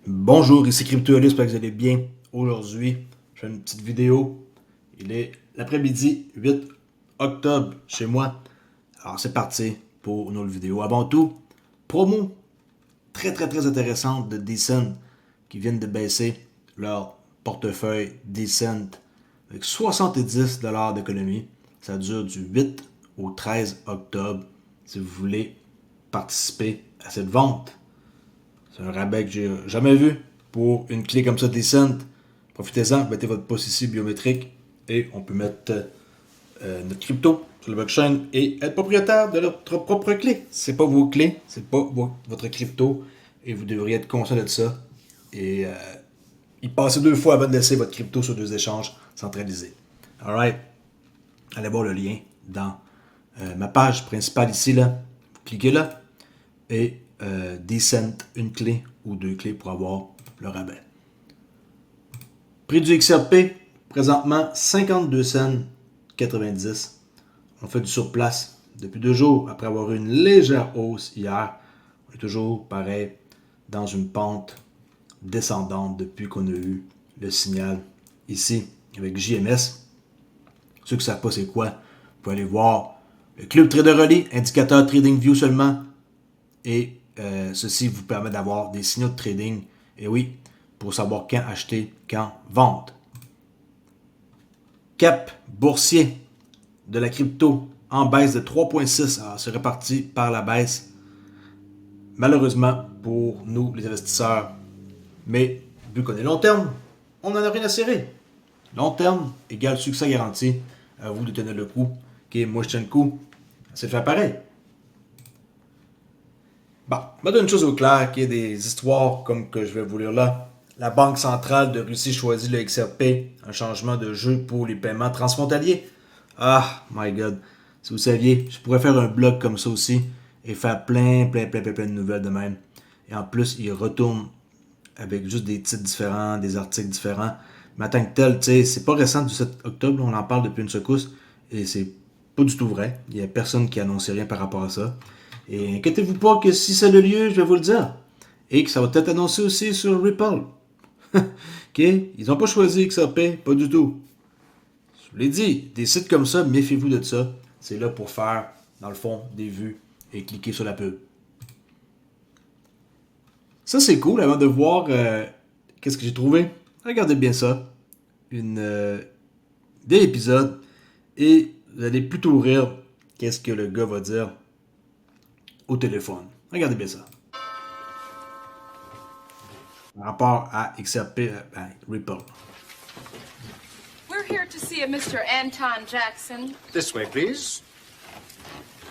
Bonjour, ici CryptoAlus, j'espère que vous allez bien. Aujourd'hui, je fais une petite vidéo. Il est l'après-midi 8 octobre chez moi. Alors c'est parti pour une autre vidéo. Avant tout, promo très intéressante de Decent qui viennent de baisser leur portefeuille Decent avec 70$ d'économie. Ça dure du 8 au 13 octobre si vous voulez participer à cette vente. C'est un rabais que j'ai jamais vu pour une clé comme ça Decent. Profitez-en, mettez votre poste ici biométrique et on peut mettre notre crypto sur le blockchain et être propriétaire de notre propre clé. C'est pas vos clés, c'est pas votre crypto et vous devriez être conscient de ça et y passer 2 fois avant de laisser votre crypto sur 2 échanges centralisés. Alright, allez voir le lien dans ma page principale ici là. Vous cliquez là et Decent, une clé ou 2 clés pour avoir le rabais. Prix du XRP, présentement 52 cents 90. On fait du surplace depuis 2 jours après avoir eu une légère hausse hier. On est toujours pareil dans une pente descendante depuis qu'on a eu le signal ici avec JMS. Ceux qui ne savent pas c'est quoi, vous pouvez aller voir le Club Trader Relay, indicateur TradingView seulement. Et ceci vous permet d'avoir des signaux de trading. Et oui, pour savoir quand acheter, quand vendre. Cap boursier de la crypto en baisse de 3,6. Alors, c'est reparti par la baisse. Malheureusement pour nous, les investisseurs. Mais vu qu'on est long terme, on n'en a rien à serrer. Long terme égale succès garanti. À vous de tenir le coup. Ok, moi je tiens le coup. C'est de faire pareil. Bon, je vais donner une chose au clair, qu'il y a des histoires comme que je vais vous lire là. La Banque centrale de Russie choisit le XRP, un changement de jeu pour les paiements transfrontaliers. Ah, my god. Si vous saviez, je pourrais faire un blog comme ça aussi et faire plein de nouvelles de même. Et en plus, il retourne avec juste des titres différents, des articles différents. Mais en tant que tel, tu sais, c'est pas récent du 7 octobre, on en parle depuis une secousse et c'est pas du tout vrai. Il y a personne qui annonce rien par rapport à ça. Et inquiétez-vous pas que si c'est le lieu, je vais vous le dire. Et que ça va être annoncé aussi sur Ripple. Ok? Ils n'ont pas choisi XRP, pas du tout. Je vous l'ai dit, des sites comme ça, méfiez-vous de ça. C'est là pour faire, dans le fond, des vues et cliquer sur la pub. Ça, c'est cool avant de voir qu'est-ce que j'ai trouvé. Regardez bien ça. Une vieil épisode. Et vous allez plutôt rire qu'est-ce que le gars va dire au téléphone. Regardez bien ça. Par rapport à XRP, Ripple. We're here to see a Mr. Anton Jackson. This way, please.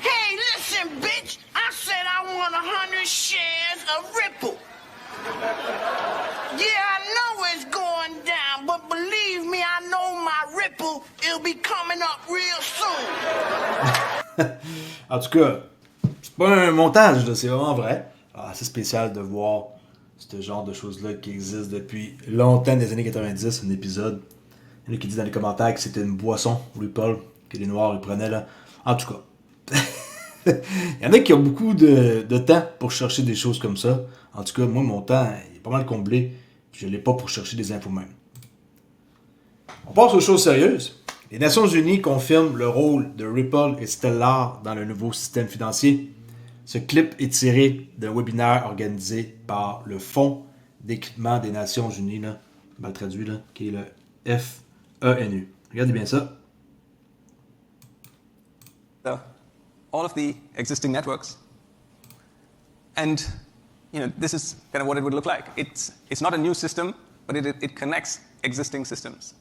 Hey, listen, bitch! I said I want 100 shares of Ripple. Yeah, I know it's going down, but believe me, I know my Ripple, it'll be coming up real soon. En tout cas, c'est pas un montage, là, c'est vraiment vrai. Alors, c'est spécial de voir ce genre de choses-là qui existent depuis longtemps, des années 90, un épisode. Il y en a qui disent dans les commentaires que c'était une boisson, Ripple, que les Noirs ils prenaient là. En tout cas. Il y en a qui ont beaucoup de temps pour chercher des choses comme ça. En tout cas, moi, mon temps il est pas mal comblé. Je ne l'ai pas pour chercher des infos même. On passe aux choses sérieuses. Les Nations Unies confirment le rôle de Ripple et Stellar dans le nouveau système financier. Ce clip est tiré d'un webinaire organisé par le Fonds d'équipement des Nations Unies, là, mal traduit, là, qui est le FENU. Regardez bien ça. All of the existing networks. And this is kind of what it would look like. It's not a new system, but it connects existing systems.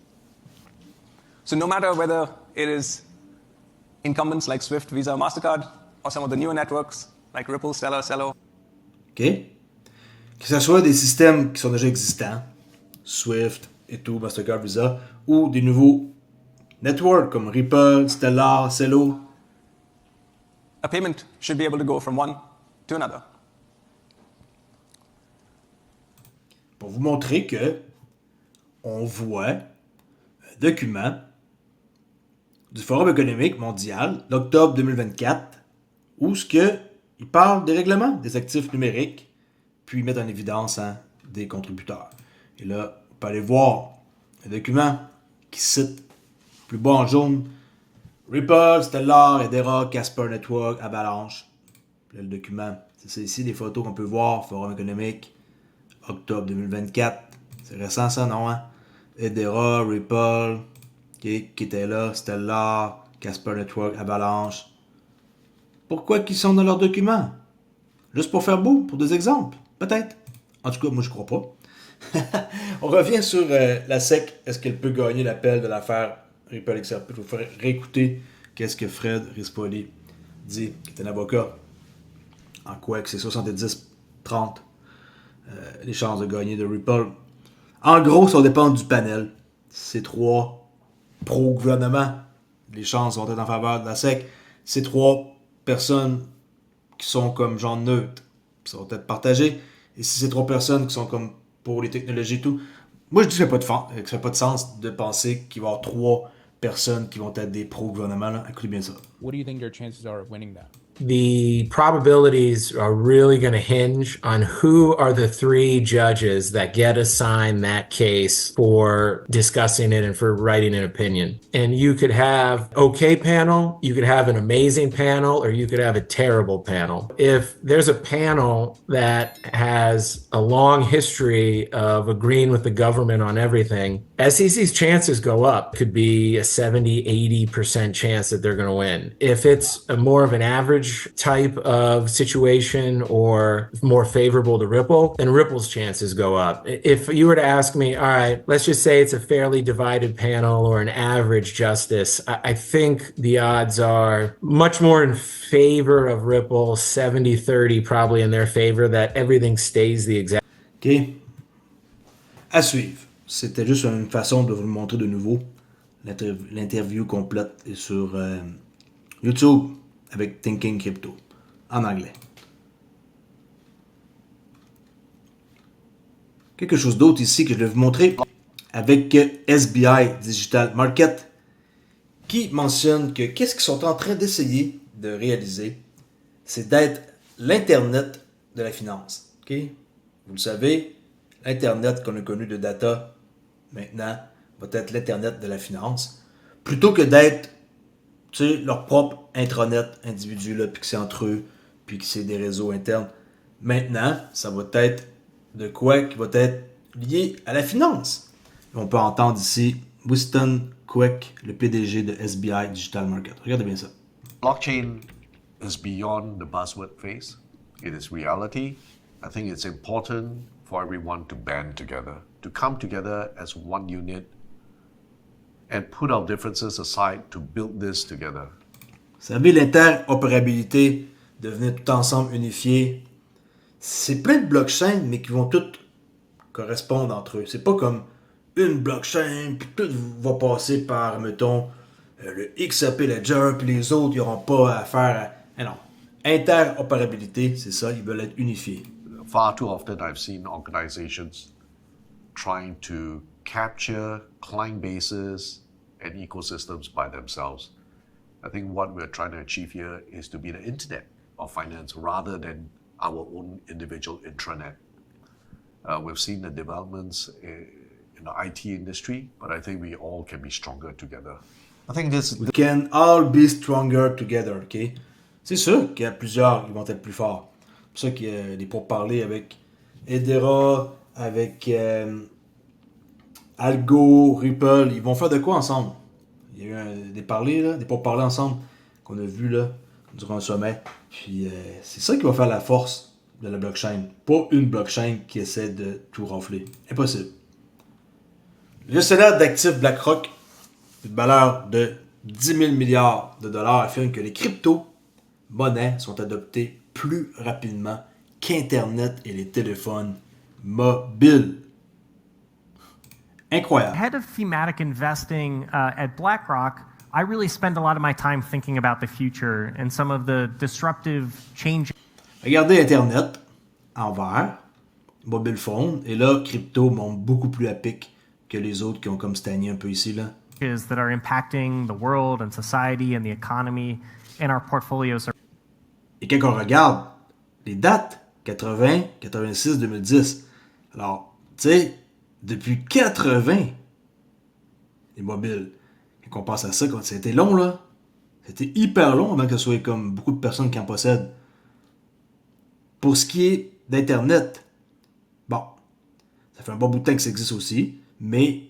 So no matter whether it is incumbents like Swift, Visa, MasterCard, or some of the newer networks like Ripple, Stellar, Celo. OK? Que ce soit des systèmes qui sont déjà existants, Swift et tout, MasterCard, Visa, ou des nouveaux networks comme Ripple, Stellar, Celo. A payment should be able to go from one to another. Pour vous montrer que on voit un document du Forum économique mondial d'octobre 2024 où il parle des règlements des actifs numériques puis mettre en évidence des contributeurs. Et là, on peut aller voir un document qui cite plus bas en jaune Ripple, Stellar, Hedera, Casper Network, Avalanche. Là, le document, c'est ça ici, les photos qu'on peut voir, Forum économique, octobre 2024. C'est récent ça, non? Hein? Hedera, Ripple, okay, qui était là, Stellar, Casper Network, Avalanche. Pourquoi qu'ils sont dans leurs documents? Juste pour faire beau, pour des exemples? Peut-être. En tout cas, moi je crois pas. On revient sur la SEC. Est-ce qu'elle peut gagner l'appel de l'affaire Ripple XRP? Je vais vous faire réécouter qu'est-ce que Fred Rispoli dit, qui est un avocat. En quoi que c'est 70-30 les chances de gagner de Ripple. En gros, ça dépend du panel. C'est 3 pro-gouvernement. Les chances vont être en faveur de la SEC. C'est 3 personnes qui sont comme genre neutres. Ça va être partagé. Et si c'est 3 personnes qui sont comme pour les technologies et tout, moi je dis que ça fait pas de sens de penser qu'il va y avoir 3 personnes qui vont être des pro-gouvernement. Là. Écoutez bien ça. What do you think your chances are of winning that? The probabilities are really going to hinge on who are the 3 judges that get assigned that case for discussing it and for writing an opinion. And you could have okay panel, you could have an amazing panel, or you could have a terrible panel. If there's a panel that has a long history of agreeing with the government on everything, SEC's chances go up. Could be a 70-80% chance that they're going to win. If it's a more of an average type of situation or more favorable to Ripple, then Ripple's chances go up. If you were to ask me, all right, let's just say it's a fairly divided panel or an average justice, I think the odds are much more in favor of Ripple, 70-30 probably in their favor, that everything stays the exact. OK. À suivre. C'était juste une façon de vous le montrer de nouveau. L'interview complète est sur YouTube avec Thinking Crypto en anglais. Quelque chose d'autre ici que je vais vous montrer avec SBI Digital Market qui mentionne que qu'est-ce qu'ils sont en train d'essayer de réaliser, c'est d'être l'Internet de la finance. Okay? Vous le savez, l'Internet qu'on a connu de data maintenant va être l'Internet de la finance. Plutôt que d'être leur propre intranet individu, là, puis que c'est entre eux, puis que c'est des réseaux internes. Maintenant, ça va être de quoi qui va être lié à la finance. On peut entendre ici Winston Quek, le PDG de SBI Digital Market. Regardez bien ça. Blockchain is beyond the buzzword phase. It is reality. I think it's important for everyone to band together, to come together as one unit and put our differences aside to build this together. Vous savez, l'interopérabilité, de venir tout ensemble unifiés, c'est plein de blockchains, mais qui vont toutes correspondre entre eux. C'est pas comme une blockchain, puis tout va passer par, mettons, le XRP Ledger, puis les autres, ils n'auront pas affaire à... non. Interopérabilité, c'est ça, ils veulent être unifiés. Far too often I've seen organizations trying to capture client bases and ecosystems by themselves. I think what we're trying to achieve here is to be the internet of finance rather than our own individual intranet. We've seen the developments in the IT industry, but I think we all can be stronger together. I think We can all be stronger together, OK? C'est sûr qu'il y a plusieurs qui vont être plus forts. C'est pour ça qu'il y a des pourparlers avec Hedera, avec Algo, Ripple. Ils vont faire de quoi ensemble? Il y a eu des pourparlers ensemble qu'on a vus là, durant un sommet. Puis c'est ça qui va faire la force de la blockchain. Pas une blockchain qui essaie de tout rafler. Impossible. Le gestionnaire d'actifs BlackRock, une valeur de 10 000 milliards de dollars, affirme que les crypto-monnaies sont adoptées plus rapidement qu'Internet et les téléphones mobiles. Incroyable. Head of thematic investing at BlackRock, I really spend a lot of my time thinking about the future and some of the disruptive changes. Regardez Internet en vert, mobile phone, et là, crypto monte beaucoup plus à pic que les autres qui ont comme stagné un peu ici, là. That are impacting the world and society and the economy, and our portfolios are... Et quand on regarde les dates, 80, 86, 2010, Alors, tu sais, depuis 80, les mobiles, quand on pense à ça, quand c'était long, là, c'était hyper long avant que ce soit comme beaucoup de personnes qui en possèdent. Pour ce qui est d'Internet, bon, ça fait un bon bout de temps que ça existe aussi, mais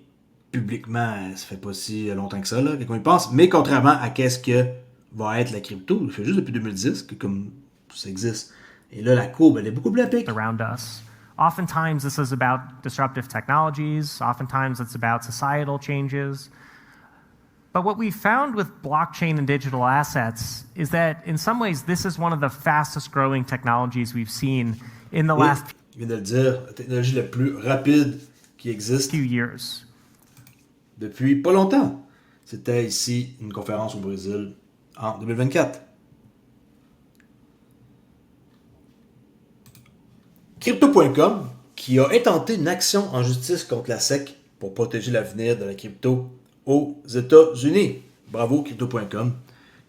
publiquement, ça fait pas si longtemps que ça, là, qu'on y pense. Mais contrairement à qu'est-ce que va être la crypto, ça fait juste depuis 2010 que comme ça existe. Et là, la courbe, elle est beaucoup plus à pic. Around us. Oftentimes, this is about disruptive technologies. Oftentimes, it's about societal changes. But what we found with blockchain and digital assets is that, in some ways, this is one of the fastest growing technologies we've seen in the last Je viens de le dire, la technologie la plus rapide qui existe few years. depuis pas longtemps. C'était ici une conférence au Brésil en 2024. Crypto.com, qui a intenté une action en justice contre la SEC pour protéger l'avenir de la crypto aux États-Unis. Bravo Crypto.com,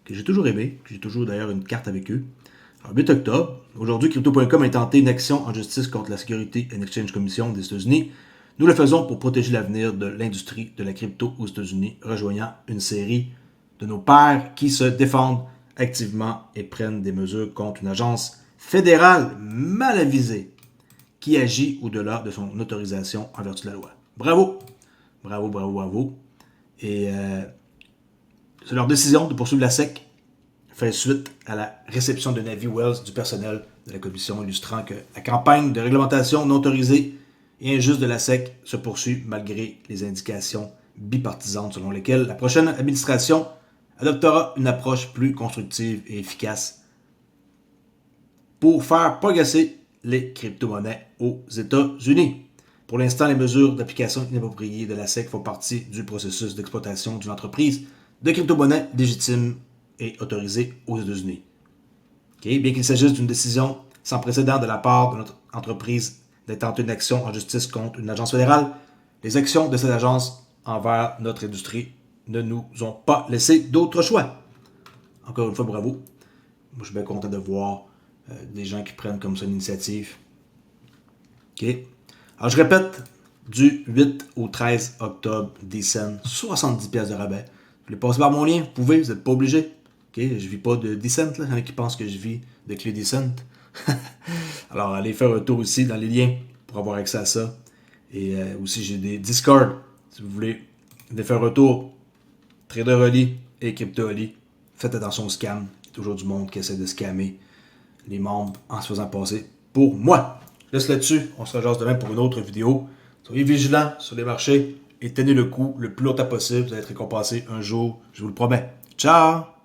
que j'ai toujours aimé, que j'ai toujours d'ailleurs une carte avec eux. Alors, 8 octobre, aujourd'hui, Crypto.com a intenté une action en justice contre la Security and Exchange Commission des États-Unis. Nous le faisons pour protéger l'avenir de l'industrie de la crypto aux États-Unis, rejoignant une série de nos pairs qui se défendent activement et prennent des mesures contre une agence fédérale mal avisée qui agit au-delà de son autorisation en vertu de la loi. Bravo! Bravo, bravo, bravo. Et c'est leur décision de poursuivre la SEC fait suite à la réception d'un avis Wells du personnel de la commission illustrant que la campagne de réglementation non autorisée et injuste de la SEC se poursuit malgré les indications bipartisanes selon lesquelles la prochaine administration adoptera une approche plus constructive et efficace pour faire progresser les crypto-monnaies aux États-Unis. Pour l'instant, les mesures d'application inappropriée de la SEC font partie du processus d'exploitation d'une entreprise de crypto-monnaies légitime et autorisée aux États-Unis. Okay? Bien qu'il s'agisse d'une décision sans précédent de la part de notre entreprise d'intenter une action en justice contre une agence fédérale, les actions de cette agence envers notre industrie ne nous ont pas laissé d'autre choix. Encore une fois, bravo. Moi, je suis bien content de voir des gens qui prennent comme ça une initiative. OK. Alors, je répète, du 8 au 13 octobre, Decent, 70$ de rabais. Vous voulez passer par mon lien, vous pouvez, vous n'êtes pas obligé. OK, je vis pas de Decent, là. Il y en a qui pensent que je vis de clé Decent. Alors, allez faire un tour aussi dans les liens pour avoir accès à ça. Et aussi, j'ai des Discord, si vous voulez. Venez faire un tour. Trader Oli et Crypto Oli. Faites attention au scam. Il y a toujours du monde qui essaie de scammer les membres en se faisant passer pour moi. Je laisse là-dessus. On se rejoint demain pour une autre vidéo. Soyez vigilants sur les marchés et tenez le coup le plus longtemps possible. Vous allez être récompensé un jour, je vous le promets. Ciao!